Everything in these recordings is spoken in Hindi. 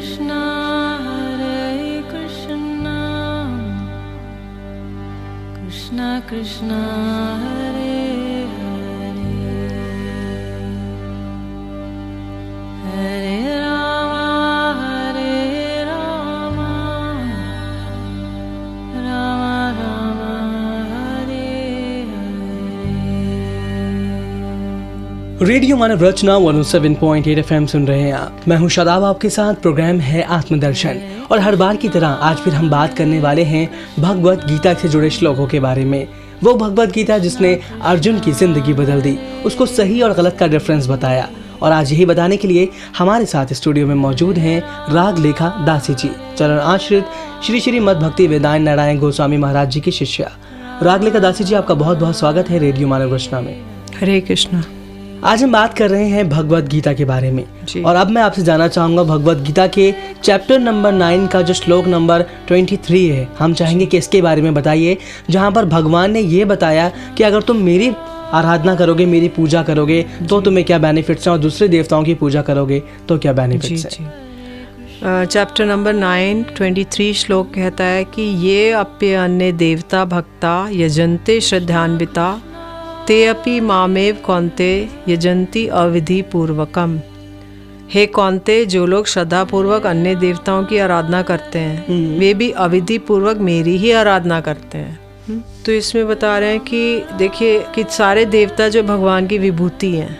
Krishna Krishna Krishna Hare Hare Hare Rama Rama Rama Hare Hare। Radio Manav Rachna 107.8 FM सुन रहे हैं आप। मैं हूं शादाब, आपके साथ प्रोग्राम है आत्मदर्शन। और हर बार की तरह आज फिर हम बात करने वाले हैं भगवत गीता से जुड़े श्लोकों के बारे में। वो भगवत गीता जिसने अर्जुन की जिंदगी बदल दी, उसको सही और गलत का डिफरेंस बताया। और आज यही बताने के लिए हमारे साथ स्टूडियो में मौजूद हैं राग लेखा दासी जी, चरण आश्रित श्री श्री मद भक्ति वेदांत नारायण गोस्वामी महाराज जी की शिष्या। राग लेखा दासी जी, आपका बहुत बहुत स्वागत है रेडियो मानव रचना में। हरे कृष्णा। आज हम बात कर रहे हैं भगवत गीता के बारे में और अब मैं आपसे जानना चाहूँगा भगवत गीता के चैप्टर नंबर 9 का जो श्लोक नंबर 23 है, हम चाहेंगे कि इसके बारे में बताइए, जहाँ पर भगवान ने ये बताया कि अगर तुम मेरी आराधना करोगे, मेरी पूजा करोगे तो तुम्हें क्या बेनिफिट्स हैं, और दूसरे देवताओं की पूजा करोगे तो क्या बेनिफिट्स हैं। चैप्टर नंबर 9 23 श्लोक कहता है कि ये अप्य अन्य देवता भक्ता यजन्ते श्रद्धान्विता ते अपि मामेव कौन्ते यजन्ति अविधि पूर्वकम। हे कौन्ते, जो लोग श्रद्धा पूर्वक अन्य देवताओं की आराधना करते हैं वे भी अविधि पूर्वक मेरी ही आराधना करते हैं। तो इसमें बता रहे हैं कि देखिए कि सारे देवता जो भगवान की विभूति हैं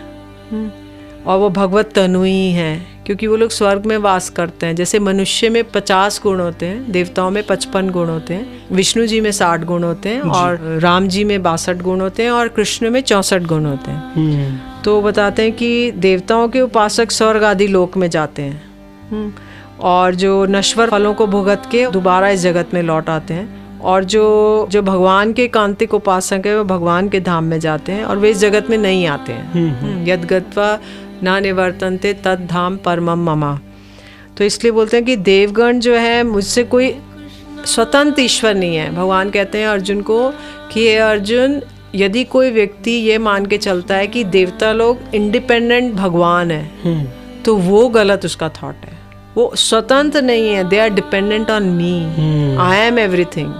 और वो भगवत तनु ही हैं, क्योंकि वो लोग स्वर्ग में वास करते हैं। जैसे मनुष्य में 50 गुण होते हैं, देवताओं में 55 गुण होते हैं, विष्णु जी में 60 गुण होते हैं और राम जी में 62 गुण होते हैं और कृष्ण में 64 गुण होते हैं। तो बताते हैं कि देवताओं के उपासक स्वर्ग आदि लोक में जाते हैं और जो नश्वर फलों को भुगत के दोबारा इस जगत में लौट आते हैं, और जो भगवान के कांतिक उपासक है वो भगवान के धाम में जाते हैं और वे इस जगत में नहीं आते हैं। यद गत्वा ना निवर्तन्ते तद धाम परमम ममा। तो इसलिए बोलते हैं कि देवगण जो है मुझसे कोई स्वतंत्र ईश्वर नहीं है। भगवान कहते हैं अर्जुन को कि हे अर्जुन, यदि कोई व्यक्ति ये मान के चलता है कि देवता लोग इंडिपेंडेंट भगवान है तो वो गलत उसका थॉट है। वो स्वतंत्र नहीं है, they are dependent on me, I am everything,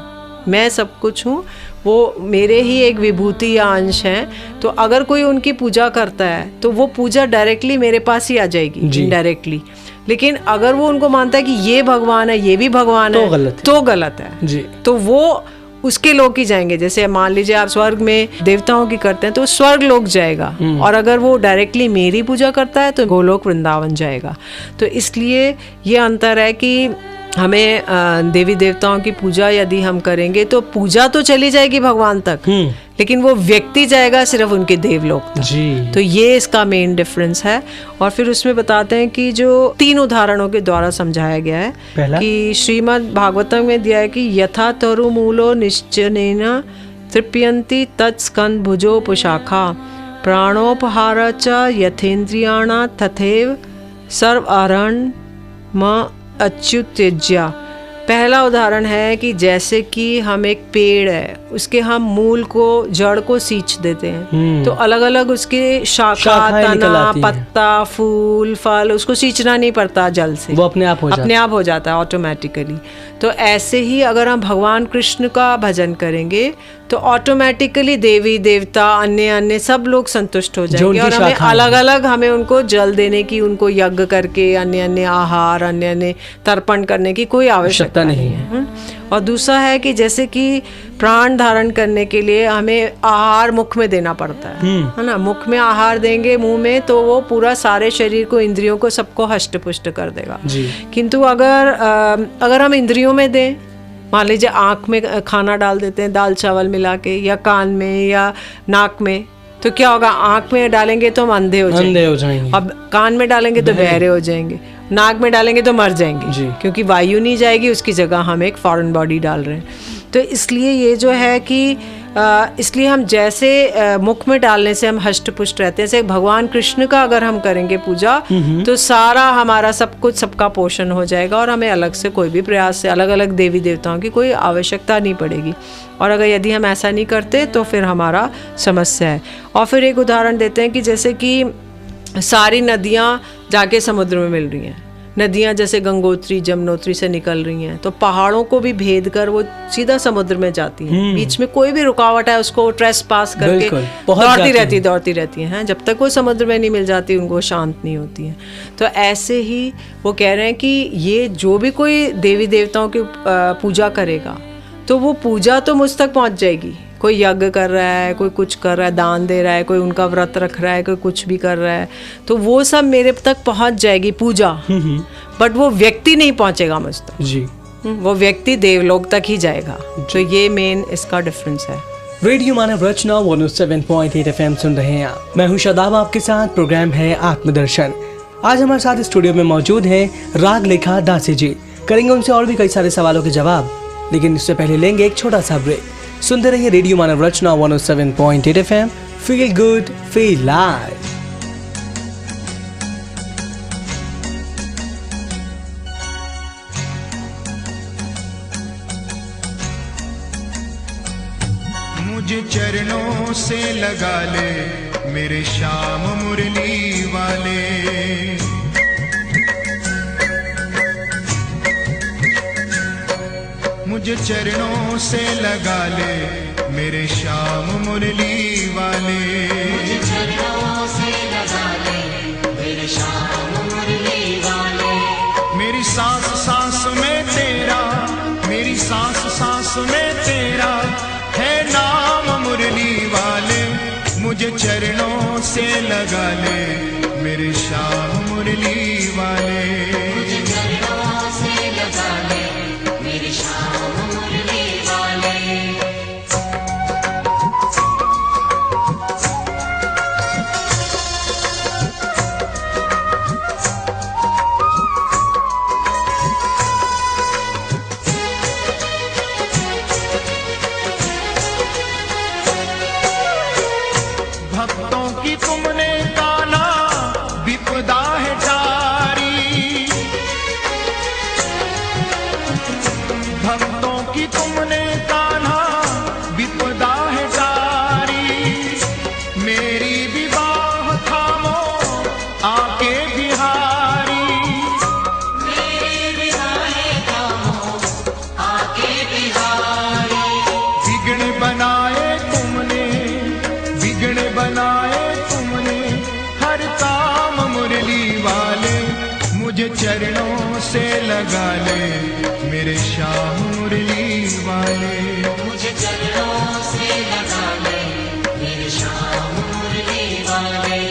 मैं सब कुछ हूँ, वो मेरे ही एक विभूति या अंश हैं। तो अगर कोई उनकी पूजा करता है तो वो पूजा डायरेक्टली मेरे पास ही आ जाएगी, इनडायरेक्टली। लेकिन अगर वो उनको मानता है कि ये भगवान है, ये भी भगवान तो है, तो गलत है जी। तो वो उसके लोग ही जाएंगे। जैसे मान लीजिए आप स्वर्ग में देवताओं की करते हैं तो स्वर्ग लोक जाएगा, और अगर वो डायरेक्टली मेरी पूजा करता है तो गोलोक वृंदावन जाएगा। तो इसलिए ये अंतर है कि हमें देवी देवताओं की पूजा यदि हम करेंगे तो पूजा तो चली जाएगी भगवान तक, लेकिन वो व्यक्ति जाएगा सिर्फ उनके देवलोक तक। तो ये इसका मेन डिफरेंस है। और फिर उसमें बताते हैं कि जो 3 उदाहरणों के द्वारा समझाया गया है कि श्रीमद् भागवतम में दिया है कि यथा तरु मूलो निश्चनेन तृप्यन्ति तत्स्कंद भुजो पुशाखा प्राणोपहार च यथेन्द्रियाणा तथैव सर्वहरण म अच्युत्यज्या। पहला उदाहरण है कि जैसे कि हम एक पेड़ है, उसके हम मूल को, जड़ को सींच देते हैं तो अलग अलग उसके शाखा, तना, पत्ता, फूल, फल, उसको सींचना नहीं पड़ता जल से, वो अपने आप हो जाता है ऑटोमेटिकली। तो ऐसे ही अगर हम भगवान कृष्ण का भजन करेंगे तो ऑटोमेटिकली देवी देवता अन्य सब लोग संतुष्ट हो जाएंगे, और हमें अलग अलग हमें उनको जल देने की, उनको यज्ञ करके अन्य आहार, अन्य तर्पण करने की कोई आवश्यकता नहीं है। और दूसरा है कि जैसे कि प्राण धारण करने के लिए हमें आहार मुख में देना पड़ता है ना। मुख में आहार देंगे मुंह में तो वो पूरा सारे शरीर को, इंद्रियों को, सबको हष्ट पुष्ट कर देगा। किंतु अगर हम इंद्रियों में दें, मान लीजिए आँख में खाना डाल देते हैं दाल चावल मिला के, या कान में या नाक में, तो क्या होगा, आँख में डालेंगे तो हम अंधे हो जाएंगे, अब कान में डालेंगे तो बहरे हो जाएंगे, नाक में डालेंगे तो मर जाएंगे, क्योंकि वायु नहीं जाएगी, उसकी जगह हम एक फॉरेन बॉडी डाल रहे हैं। तो इसलिए ये जो है कि इसलिए हम जैसे मुख में डालने से हम हष्ट पुष्ट रहते हैं, जैसे भगवान कृष्ण का अगर हम करेंगे पूजा तो सारा हमारा सब कुछ, सबका पोषण हो जाएगा, और हमें अलग से कोई भी प्रयास से अलग अलग देवी देवताओं की कोई आवश्यकता नहीं पड़ेगी। और अगर यदि हम ऐसा नहीं करते तो फिर हमारा समस्या है। और फिर एक उदाहरण देते हैं कि जैसे कि सारी नदियाँ जाके समुद्र में मिल रही हैं, नदियाँ जैसे गंगोत्री जमुनोत्री से निकल रही हैं, तो पहाड़ों को भी भेद कर वो सीधा समुद्र में जाती हैं। बीच में कोई भी रुकावट है उसको ट्रेस पास करके दौड़ती रहती हैं, जब तक वो समुद्र में नहीं मिल जाती उनको शांत नहीं होती हैं। तो ऐसे ही वो कह रहे हैं कि ये जो भी कोई देवी देवताओं की पूजा करेगा तो वो पूजा तो मुझ तक पहुँच जाएगी। कोई यज्ञ कर रहा है, कोई कुछ कर रहा है, दान दे रहा है, कोई उनका व्रत रख रहा है, कोई कुछ भी कर रहा है, तो वो सब मेरे तक पहुंच जाएगी पूजा, बट वो व्यक्ति नहीं पहुंचेगा मुझ तक जी। वो व्यक्ति देवलोक तक ही जाएगा। तो ये मेन इसका डिफरेंस है। रेडियो मानव रचना 107.8 FM सुन रहे हैं आप। मैं हूं शादाब, आपके साथ प्रोग्राम है आत्मदर्शन। आज हमारे साथ स्टूडियो में मौजूद हैं राग लेखा दासी जी। करेंगे उनसे और भी कई सारे सवालों के जवाब, लेकिन इससे पहले लेंगे एक छोटा सा ब्रेक। सुनते रहिए radio Manav Rachna 107.8 FM। Feel good, feel live. मुझे चरणों से लगा ले मेरे श्याम मुरली वाले, मुझे चरणों से लगा ले मेरे श्याम मुरली वाले, मुझे चरणों से लगा ले मेरे श्याम मुरली वाले। मेरी सांस सांस में तेरा, मेरी सांस सांस में तेरा है नाम मुरली वाले, मुझे चरणों से लगा ले मेरे श्याम मुरली वाले, मुझे चरणों से लगा ले मेरे श्याम मुरली वाले। भक्तों की तुमने काना विपदा है टारी, भक्तों की तुमने कान्हा विपदा है टारी, मेरी विवाह थामो आके बिहारी, मेरी विवाह थामो आके बिहारी। विघ्न बनाए तुमने, विघ्न बनाए तुमने हर काम मुरली वाले, मुझे चरणों से लगा ले मेरे श्याम मुरली वाले, मुझे चरणों से लगा ले मेरे श्याम मुरली वाले।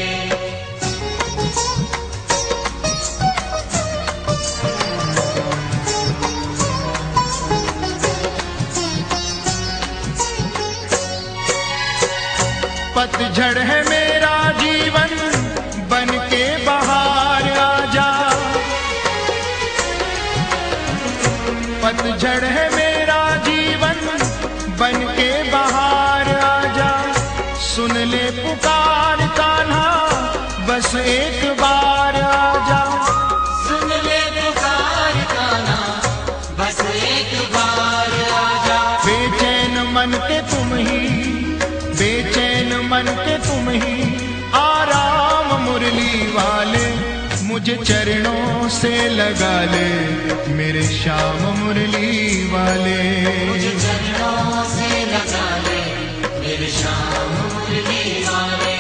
पतझड़ है मेरा जीवन बन के बाहर आजा, पतझड़ है मेरा जीवन बन के बाहर आजा, सुन ले पुकार कान्हा बस एक बार आजा, सुन ले पुकार कान्हा बस एक बार आजा। बेचैन मन के तुम ही, बेचैन मन के तुम ही आराम मुरली वाले, मुझे चरणों से लगा ले मेरे श्याम मुरली वाले, मुझे चरणों से लगा ले मेरे श्याम मुरली वाले।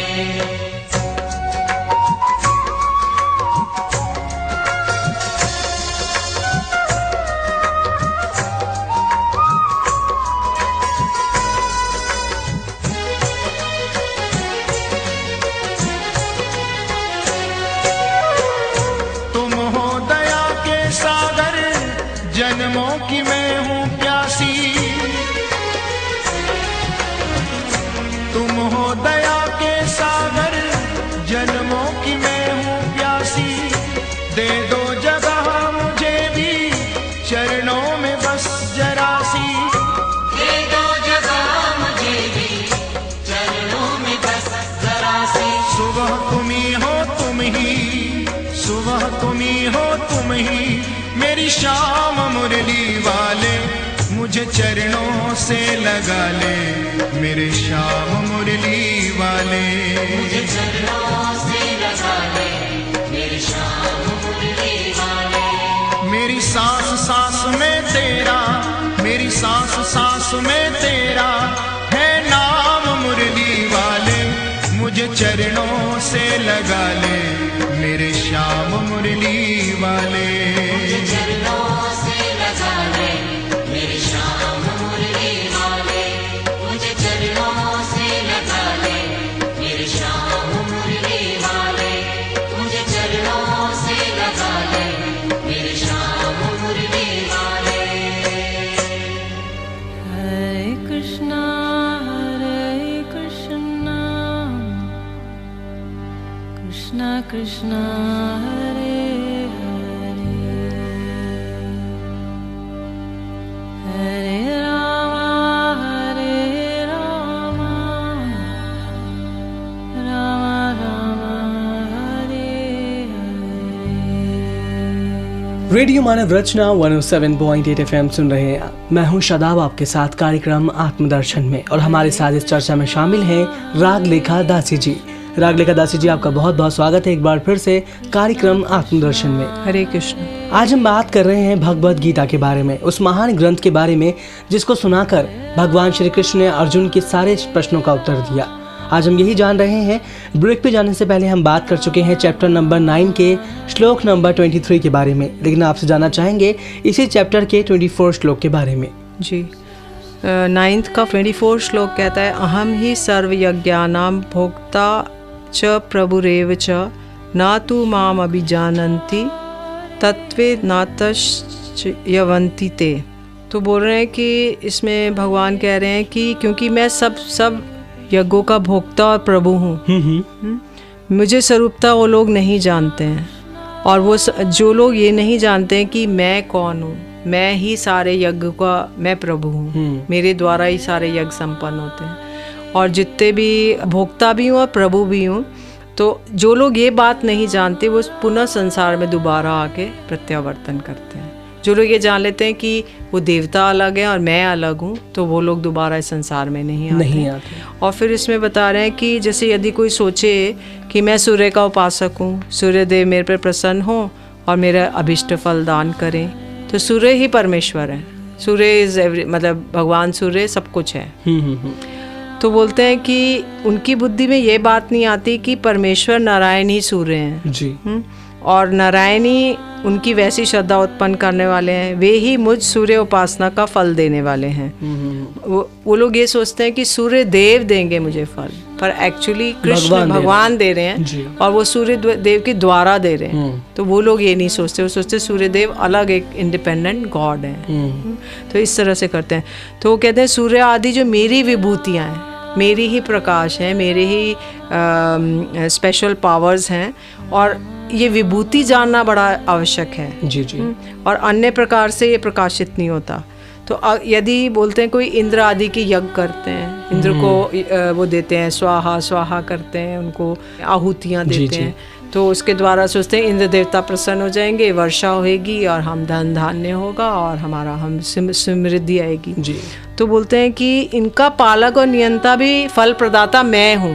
जन्मों की मैं हूँ प्यासी, तुम हो दया के सागर, जन्मों की मैं हूँ प्यासी, दे दो जगह मुझे भी चरणों में बस जरा सी, दे दो जगह मुझे भी चरणों में बस जरा सी। सुबह तुम ही हो तुम ही, सुबह तुम ही हो तुम ही मेरी श्याम मुरली वाले, मुझे चरणों से लगा ले मेरे श्याम मुरली वाले, मुझे चरणों से लगा ले मेरे श्याम मुरली वाले। मेरी सांस सांस में तेरा है नाम मुरली वाले, मुझे चरणों से लगा ले मेरे श्याम मुरली वाले। मुझे चरणों से लगा ले मेरे श्याम मुरली वाले, मुझे चरणों से लगा ले मेरे श्याम मुरली वाले, मुझे चरणों से लगा ले मेरे श्याम मुरली वाले। Hare Krishna, Krishna Krishna, Hare Hare, Hare Rama, Rama Rama, Hare Hare। Radio Manav Rachna 107.8 FM सुन रहे हैं। मैं हूं शादाब, आपके साथ कार्यक्रम आत्मदर्शन में, और हमारे साथ इस चर्चा में शामिल हैं रागलेखा दासी जी। रागलेखा दासी जी, आपका बहुत बहुत स्वागत है एक बार फिर से कार्यक्रम आत्मदर्शन में। हरे कृष्ण। आज हम बात कर रहे हैं भगवद गीता के बारे में, उस महान ग्रंथ के बारे में जिसको सुनाकर भगवान श्री कृष्ण ने अर्जुन के सारे प्रश्नों का उत्तर दिया। आज हम यही जान रहे हैं। ब्रेक पे जाने से पहले हम बात कर चुके हैं चैप्टर नंबर 9 के श्लोक नंबर 23 के बारे में, लेकिन आपसे जानना चाहेंगे इसी चैप्टर के 24 श्लोक के बारे में। जी, 9th का 24 श्लोक कहता है, अहम ही सर्व यज्ञानाम भोक्ता च प्रभुरेव च न तु माम अभिजानन्ति तत्वे नातश्चयवन्ति ते। तो बोल रहे हैं कि इसमें भगवान कह रहे हैं कि क्योंकि मैं सब यज्ञों का भोक्ता और प्रभु हूँ, मुझे स्वरूपता वो लोग नहीं जानते हैं, और वो जो लोग ये नहीं जानते हैं कि मैं कौन हूँ, मैं ही सारे यज्ञ का मैं प्रभु हूँ, मेरे द्वारा ही सारे यज्ञ संपन्न होते हैं, और जितने भी भोक्ता भी हूँ और प्रभु भी हूँ। तो जो लोग ये बात नहीं जानते वो पुनः संसार में दोबारा आके प्रत्यावर्तन करते हैं। जो लोग ये जान लेते हैं कि वो देवता अलग है और मैं अलग हूँ, तो वो लोग दोबारा इस संसार में नहीं आते। और फिर इसमें बता रहे हैं कि जैसे यदि कोई सोचे कि मैं सूर्य का उपासक हूँ, सूर्य देव मेरे पर प्रसन्न हो और मेरा अभिष्ट फल दान करें, तो सूर्य ही परमेश्वर है। सूर्य इज मतलब भगवान सूर्य सब कुछ है। तो बोलते हैं कि उनकी बुद्धि में ये बात नहीं आती कि परमेश्वर नारायण ही सूर्य हैं जी, और नारायण ही उनकी वैसी श्रद्धा उत्पन्न करने वाले हैं, वे ही मुझ सूर्य उपासना का फल देने वाले हैं। वो लोग ये सोचते हैं कि सूर्य देव देंगे मुझे फल, पर एक्चुअली कृष्ण भगवान दे रहे हैं और वो सूर्य देव के द्वारा दे रहे हैं। तो वो लोग ये नहीं सोचते, वो सोचते सूर्य देव अलग एक इंडिपेंडेंट गॉड है। तो इस तरह से करते हैं। तो वो कहते हैं सूर्य आदि जो मेरी विभूतियाँ हैं, मेरी ही प्रकाश है, मेरे ही स्पेशल पावर्स हैं, और ये विभूति जानना बड़ा आवश्यक है। जी जी। और अन्य प्रकार से ये प्रकाशित नहीं होता। तो यदि बोलते हैं कोई इंद्र आदि के यज्ञ करते हैं, इंद्र को वो देते हैं, स्वाहा स्वाहा करते हैं, उनको आहुतियाँ देते हैं, तो उसके द्वारा सोचते हैं इंद्र देवता प्रसन्न हो जाएंगे, वर्षा होगी और हम धन धान्य होगा और हम समृद्धि आएगी जी। तो बोलते हैं कि इनका पालक और नियंता भी फल प्रदाता मैं हूँ।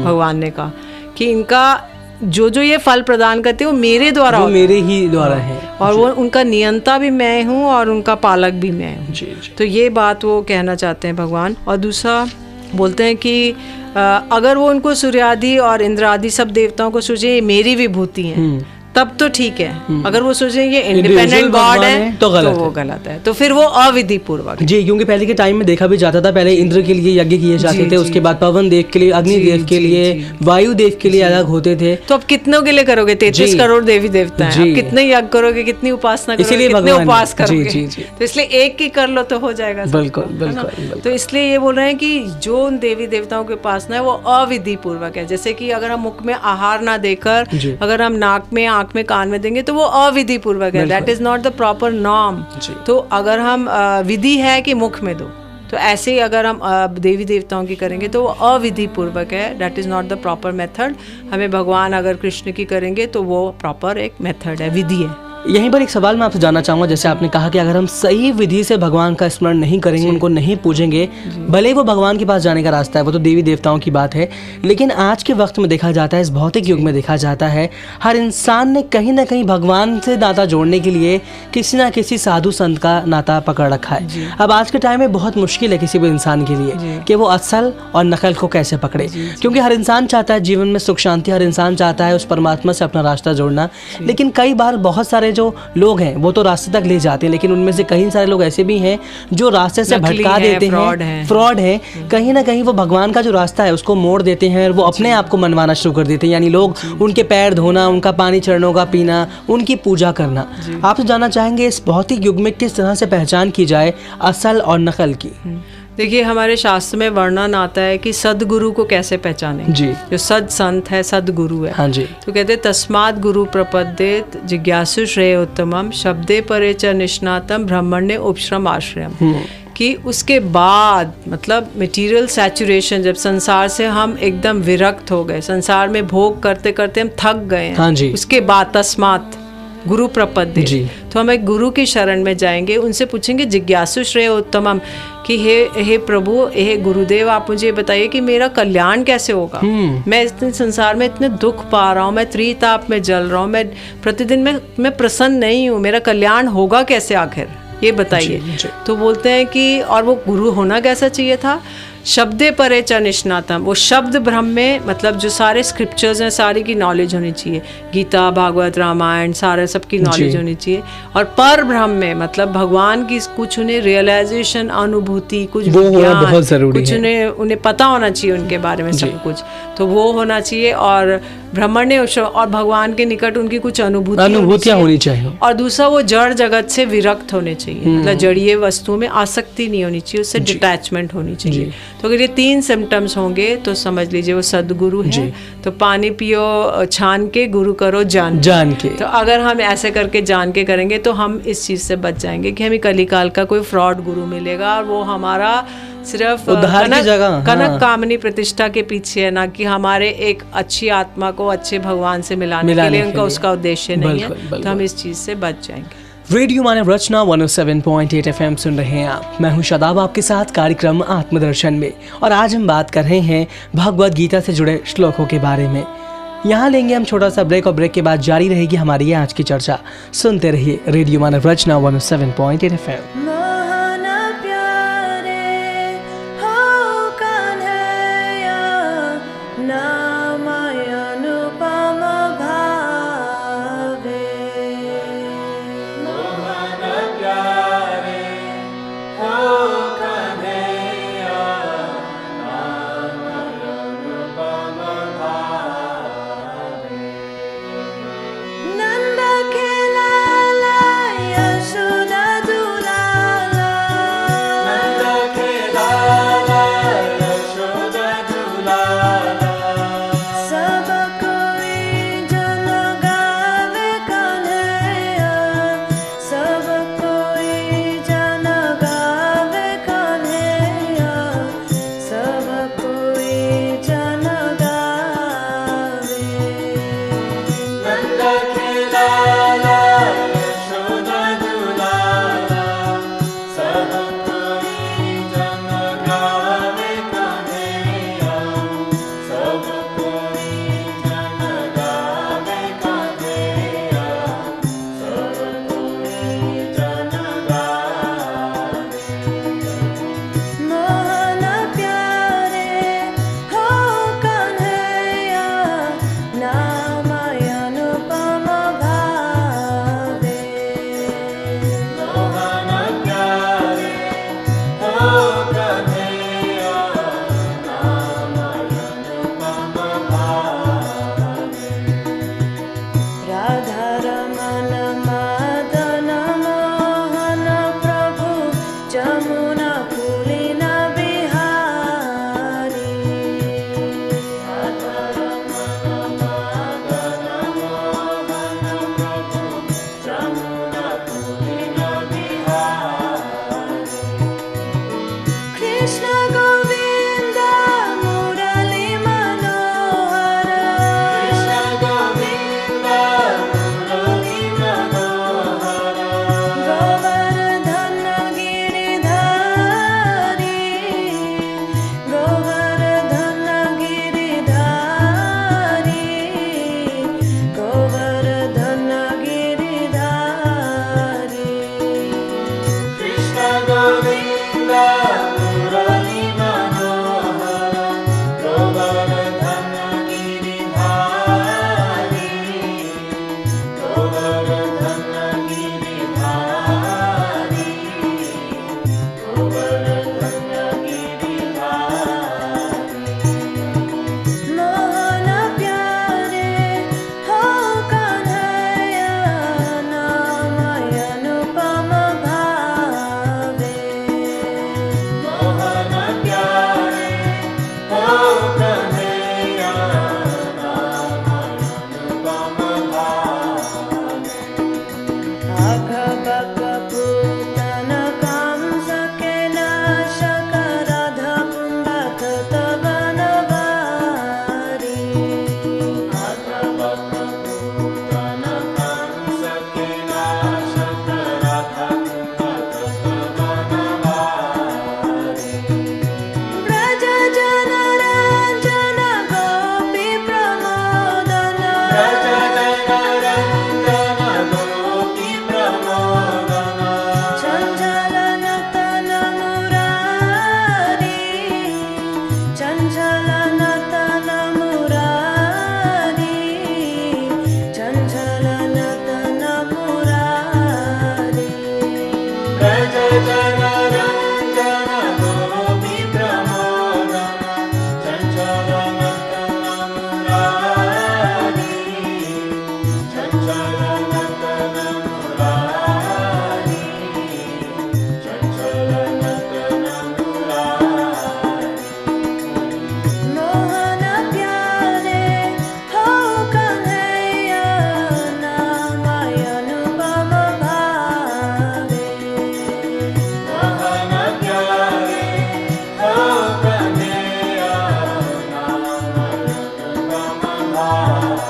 भगवान ने कहा कि इनका जो ये फल प्रदान करते हैं वो मेरे द्वारा, वो मेरे ही द्वारा है, और वो उनका नियंता भी मैं हूँ और उनका पालक भी मैं हूँ। तो ये बात वो कहना चाहते हैं भगवान। और दूसरा बोलते हैं कि अगर वो उनको सूर्य आदि और इंद्र आदि सब देवताओं को सोचे मेरी विभूति है, तब तो ठीक है। अगर वो सोचे ये इंडिपेंडेंट गॉड है तो वो गलत है, तो फिर वो अविधि पूर्वक जी। क्योंकि पहले के टाइम में देखा भी जाता था, पहले इंद्र के लिए यज्ञ किए जाते थे, उसके बाद पवन देव के लिए, अग्नि देव के लिए, वायु देव के लिए अलग होते थे। तो अब कितनों के लिए करोगे? 33 करोड़ देवी देवता हैं, कितने यज्ञ करोगे, कितनी उपासना करोगे, कितने उपवास करोगे? तो इसलिए एक ही कर लो तो हो जाएगा। बिल्कुल बिल्कुल। तो इसलिए ये बोल रहे हैं कि जो उन देवी देवताओं की उपासना है वो अविधि पूर्वक है। जैसे कि अगर हम मुख में आहार ना देकर अगर हम नाक में आंख में कान में देंगे तो वो अविधि पूर्वक है, that is not the proper norm. तो अगर हम विधि है कि मुख में दो, तो ऐसे ही अगर हम देवी देवताओं की करेंगे तो वो अविधि पूर्वक है, that is not the proper method. हमें भगवान अगर कृष्ण की करेंगे तो वो प्रॉपर एक मेथड है, विधि है। यहीं पर एक सवाल मैं आपसे जानना चाहूँगा, जैसे आपने कहा कि अगर हम सही विधि से भगवान का स्मरण नहीं करेंगे, उनको नहीं पूजेंगे, भले ही वो भगवान के पास जाने का रास्ता है, वो तो देवी देवताओं की बात है, लेकिन आज के वक्त में देखा जाता है, इस भौतिक युग में देखा जाता है, हर इंसान ने कहीं ना कहीं भगवान से नाता जोड़ने के लिए किसी ना किसी साधु संत का नाता पकड़ रखा है। अब आज के टाइम में बहुत मुश्किल है किसी भी इंसान के लिए कि वो असल और नकल को कैसे पकड़े, क्योंकि हर इंसान चाहता है जीवन में सुख शांति, हर इंसान चाहता है उस परमात्मा से अपना रास्ता जोड़ना, लेकिन कई बार बहुत सारे जो लोग हैं वो तो रास्ते तक ले जाते हैं, लेकिन उनमें से कई सारे लोग ऐसे भी हैं जो रास्ते से भटका देते हैं, फ्रॉड है, कहीं ना कहीं वो भगवान का जो रास्ता है उसको मोड़ देते हैं और वो अपने आप को मनवाना शुरू कर देते हैं, यानी लोग उनके पैर धोना, उनका पानी चढ़नों का पीना, उनकी पूजा करना। आप तो जानना चाहेंगे इस भौतिक युग में किस तरह से पहचान की जाए असल और नकल की? देखिए, हमारे शास्त्र में वर्णन आता है कि सदगुरु को कैसे पहचाने। जी। जो सद संत है, सदगुरु है। हाँ जी। तो कहते तस्मात् गुरु प्रपद्येत जिज्ञासु श्रेय उत्तमम शब्दे परे च निष्णातम ब्रह्मण्य उपश्रम आश्रयम। कि उसके बाद मतलब मटेरियल सैचुरेशन, जब संसार से हम एकदम विरक्त हो गए, संसार में भोग करते करते हम थक गए हैं, हाँ जी। उसके बाद तस्मात् गुरु प्रपद्य, तो हम एक गुरु की शरण में जाएंगे, उनसे पूछेंगे जिज्ञासु श्रेय उत्तमम कि हे प्रभु, हे गुरुदेव, आप मुझे बताइए कि मेरा कल्याण कैसे होगा। मैं इतने संसार में इतने दुख पा रहा हूँ, मैं त्रिताप में जल रहा हूँ, मैं प्रतिदिन मैं प्रसन्न नहीं हूँ, मेरा कल्याण होगा कैसे आखिर, ये बताइए। तो बोलते हैं कि और वो गुरु होना कैसा चाहिए था? शब्दे परे च निष्णातम, वो शब्द ब्रह्म में मतलब जो सारे स्क्रिप्चर्स हैं सारी की नॉलेज होनी चाहिए, गीता भागवत रामायण सारे सबकी नॉलेज होनी चाहिए। और पर ब्रह्म में मतलब भगवान की कुछ उन्हें रियलाइजेशन, अनुभूति, कुछ विज्ञान, बहुत जरूरी कुछ उन्हें पता होना चाहिए उनके बारे में सब कुछ, तो वो होना चाहिए। और ब्रह्मण्य और भगवान के निकट उनकी कुछ अनुभूतियाँ होनी चाहिए। और दूसरा, वो जड़ जगत से विरक्त होने चाहिए, मतलब जड़ीय वस्तुओं में आसक्ति नहीं होनी चाहिए, उससे डिटैचमेंट होनी चाहिए। तो अगर ये 3 सिम्टम्स होंगे तो समझ लीजिए वो सदगुरु है। तो पानी पियो छान के, गुरु करो जान के। तो अगर हम ऐसे करके जान के करेंगे तो हम इस चीज़ से बच जाएंगे कि हमें कलिकाल का कोई फ्रॉड गुरु मिलेगा और वो हमारा सिर्फ कनक कामनी प्रतिष्ठा के पीछे है, ना कि हमारे एक अच्छी आत्मा को अच्छे भगवान से मिलाने के लिए उनका उसका उद्देश्य नहीं है। तो हम इस चीज़ से बच जाएंगे। रेडियो मानव रचना 107.8 FM सुन रहे हैं आप। मैं हूं शादाब आपके साथ कार्यक्रम आत्मदर्शन में, और आज हम बात कर रहे हैं भगवद गीता से जुड़े श्लोकों के बारे में। यहाँ लेंगे हम छोटा सा ब्रेक और ब्रेक के बाद जारी रहेगी हमारी आज की चर्चा। सुनते रहिए रेडियो मानव रचना 107.8 FM। मोहन प्यारे हो कन्हैया नाम अनुपम भावे मोहन प्यारे हो कन्हैया नाम अनुपम भावे। अघबक पूतन कंस के नाशक राधा कुंभक तवन वारी अघबक पूतन कंस के नाशक राधा कुंभक तवन वारी। ब्रज जन रंजन गोपी प्रमोदन व्रज जन रंजन गोपी प्रमोदन। चंचलन तन मुरारी चंचलन तन मुरारी चंचलन तन मुरारी व्रज जन रंजन गोपी प्रमोदन। चंचलन तन मुरारी चंचलन तन मुरारी चंचलन तन मुरारी। मोहन प्यारे हो कन्हैया नाम अनुपम भावे मोहन प्यारे हो कन्हैया नाम अनुपम भावे।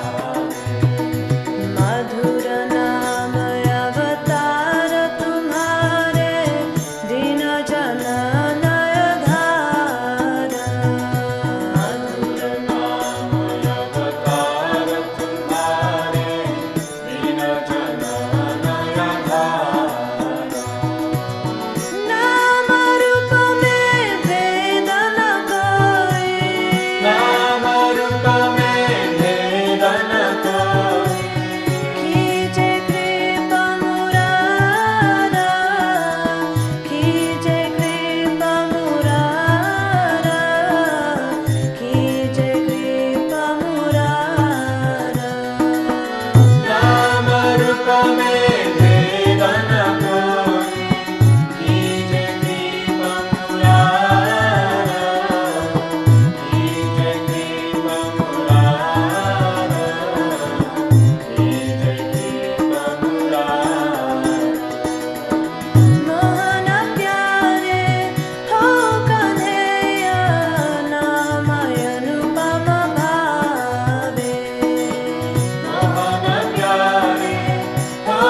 मधुर नाम अवतार तुम्हारे दीन जन नय धार मधुर नाम अवतार तुम्हारे दीन जन नय धार। नाम रूप में भेद न कोई नाम रूप में भेद न कोई। कीजे कृपा मुरारा कीजे कृपा मुरारा कीजे कृपा मुरारा नाम रूप में भेद न कोई। कीजे कृपा मुरारा कीजे कृपा मुरारा कीजे कृपा मुरारा। मोहन प्यारे हो कन्हैया नाम अनुपम भावे मोहन प्यारे हो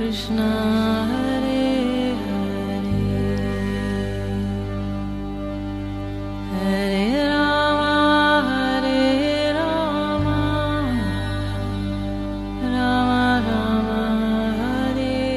Krishna Hare Hare Hare Rama Rama Rama Hare Hare।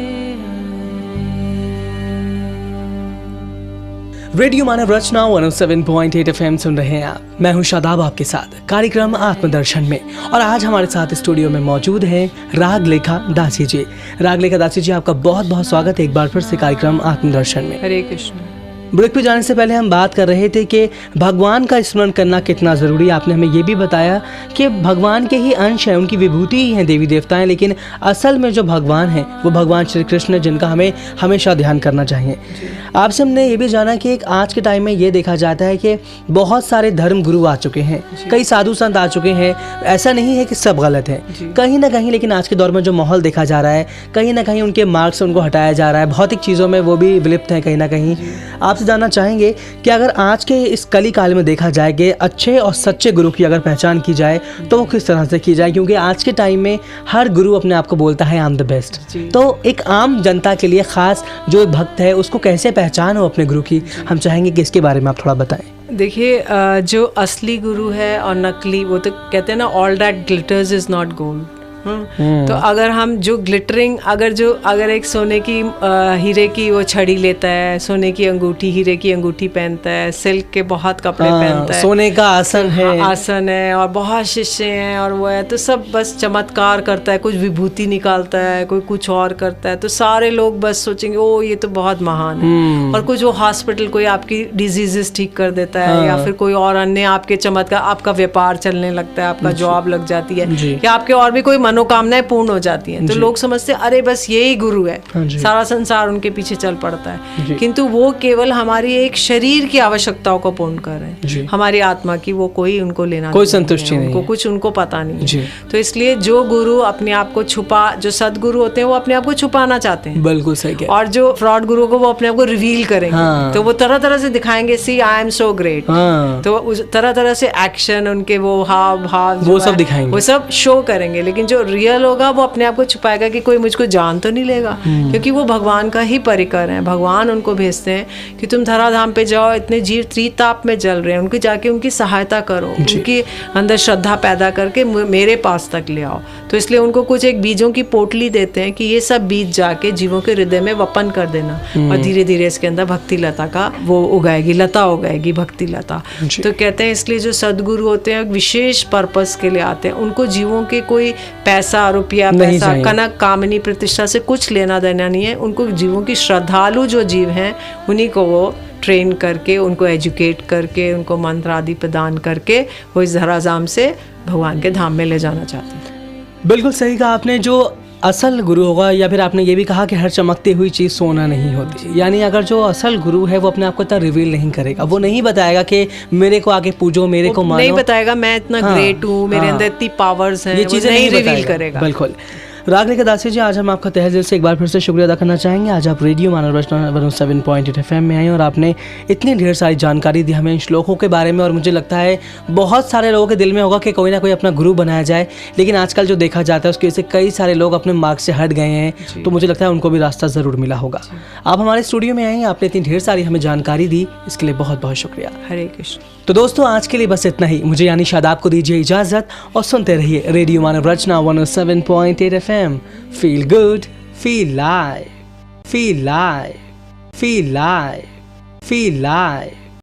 Radio Manav Rachna 107.8 FM सुन रहे हैं आप। मैं हूं शादाब आपके साथ कार्यक्रम आत्मदर्शन में, और आज हमारे साथ स्टूडियो में मौजूद हैं रागलेखा दासी जी। रागलेखा दासी जी, आपका बहुत बहुत स्वागत है एक बार फिर से कार्यक्रम आत्मदर्शन में। हरे कृष्ण। ब्रेक पे जाने से पहले हम बात कर रहे थे कि भगवान का स्मरण करना कितना ज़रूरी है। आपने हमें ये भी बताया कि भगवान के ही अंश हैं, उनकी विभूति ही हैं देवी देवताएं, लेकिन असल में जो भगवान हैं वो भगवान श्री कृष्ण हैं, जिनका हमें हमेशा ध्यान करना चाहिए। आपसे हमने ये भी जाना कि एक आज के टाइम में ये देखा जाता है कि बहुत सारे धर्म गुरु आ चुके हैं, कई साधु संत आ चुके हैं। ऐसा नहीं है कि सब गलत है, कहीं ना कहीं, लेकिन आज के दौर में जो माहौल देखा जा रहा है, कहीं ना कहीं उनके मार्ग से उनको हटाया जा रहा है। भौतिक चीज़ों में वो भी विलिप्त हैं कहीं ना कहीं। आपसे जानना चाहेंगे कि अगर आज के इस कली काल में देखा जाए कि अच्छे और सच्चे गुरु की अगर पहचान की जाए तो वो किस तरह से की जाए, क्योंकि आज के टाइम में हर गुरु अपने आप को बोलता है आई एम द बेस्ट। तो एक आम जनता के लिए, खास जो एक भक्त है, उसको कैसे पहचान हो अपने गुरु की, हम चाहेंगे कि इसके बारे में आप थोड़ा बताएं। देखिए, जो असली गुरु है और नकली, वो तो कहते हैं ना, all that glitters is not gold. तो अगर हम जो ग्लिटरिंग, अगर एक सोने की हीरे की वो छड़ी लेता है, सोने की अंगूठी, हीरे की अंगूठी पहनता है, सिल्क के बहुत कपड़े पहनता है, सोने का आसन है, आसन है और बहुत शीशे हैं और वो है, तो सब बस चमत्कार करता है, कुछ विभूति निकालता है, कोई कुछ और करता है, तो सारे लोग बस सोचेंगे ओ ये तो बहुत महान है। और कुछ वो हॉस्पिटल कोई आपकी डिजीजेस ठीक कर देता है, या फिर कोई और अन्य आपके चमत्कार, आपका व्यापार चलने लगता है, आपका जॉब लग जाती है, या आपके और भी कोई मनोकामनाएं पूर्ण हो जाती हैं। तो लोग समझते हैं अरे बस यही गुरु है, सारा संसार उनके पीछे चल पड़ता है। किंतु वो केवल हमारी एक शरीर की आवश्यकताओं को पूर्ण कर रहे हैं, हमारी आत्मा की वो कोई उनको लेना, कोई संतुष्टि नहीं, उनको कुछ उनको पता नहीं। तो इसलिए जो गुरु अपने आप को जो सदगुरु होते हैं वो अपने आप को छुपाना चाहते हैं, बिल्कुल सही। और जो फ्रॉड गुरु को वो अपने आप को रिवील करेंगे, तो वो तरह तरह से दिखाएंगे, सी आई एम सो ग्रेट। तो तरह तरह से एक्शन, उनके वो हाव भाव वो सब दिखाएंगे, वो सब शो करेंगे। लेकिन जो रियल होगा वो अपने आप को छुपाएगा कि कोई मुझको जान तो नहीं लेगा, क्योंकि वो भगवान का ही परिकर है। भगवान उनको भेजते हैं कि तुम धराधाम पे जाओ, इतने जीव त्रिताप में जल रहे हैं, उनकी जाके उनकी सहायता करो, उनकी अंदर श्रद्धा पैदा करके मेरे पास तक ले आओ। तो इसलिए उनको कुछ एक बीजों की पोटली देते हैं कि ये सब बीज जाके जीवों के हृदय में वपन कर देना, और धीरे धीरे इसके अंदर भक्ति लता का वो उगाएगी, लता उगाएगी, भक्ति लता। तो कहते हैं इसलिए जो सदगुरु होते हैं विशेष पर्पस के लिए आते हैं, उनको जीवों के कोई पैसा, रुपया, पैसा, कनक, कामनी, प्रतिष्ठा से कुछ लेना देना नहीं है। उनको जीवों की श्रद्धालु जो जीव हैं उन्हीं को वो ट्रेन करके, उनको एजुकेट करके, उनको मंत्र आदि प्रदान करके वो इस धराधाम से भगवान के धाम में ले जाना चाहते हैं। बिल्कुल सही कहा आपने। जो असल गुरु होगा, या फिर आपने ये भी कहा कि हर चमकती हुई चीज़ सोना नहीं होती, यानी अगर जो असल गुरु है वो अपने आप को इतना रिवील नहीं करेगा, वो नहीं बताएगा कि मेरे को आगे पूजो, मेरे को मानो, नहीं बताएगा मैं इतना ग्रेट हूँ, मेरे अंदर इतनी पावर्स हैं, ये चीज़ें नहीं रिवील करेगा। बिल्कुल। रागलेखा दासी जी, आज हम आपका तहे दिल से एक बार फिर से शुक्रिया अदा करना चाहेंगे। आज आप रेडियो मानव रचना 107.8 FM में आए और आपने इतनी ढेर सारी जानकारी दी हमें इन श्लोकों के बारे में। और मुझे लगता है बहुत सारे लोगों के दिल में होगा कि कोई ना कोई अपना गुरु बनाया जाए, लेकिन आजकल जो देखा जाता है उसकी वजह से कई सारे लोग अपने मार्ग से हट गए हैं, तो मुझे लगता है उनको भी रास्ता ज़रूर मिला होगा। आप हमारे स्टूडियो में आए, आपने इतनी ढेर सारी हमें जानकारी दी, इसके लिए बहुत बहुत शुक्रिया। हरे कृष्ण। तो दोस्तों, आज के लिए बस इतना ही। मुझे यानी शादाब को दीजिए इजाज़त और सुनते रहिए radio Manav Rachna 107.8 FM। Feel good, feel live, feel live, feel live, feel live.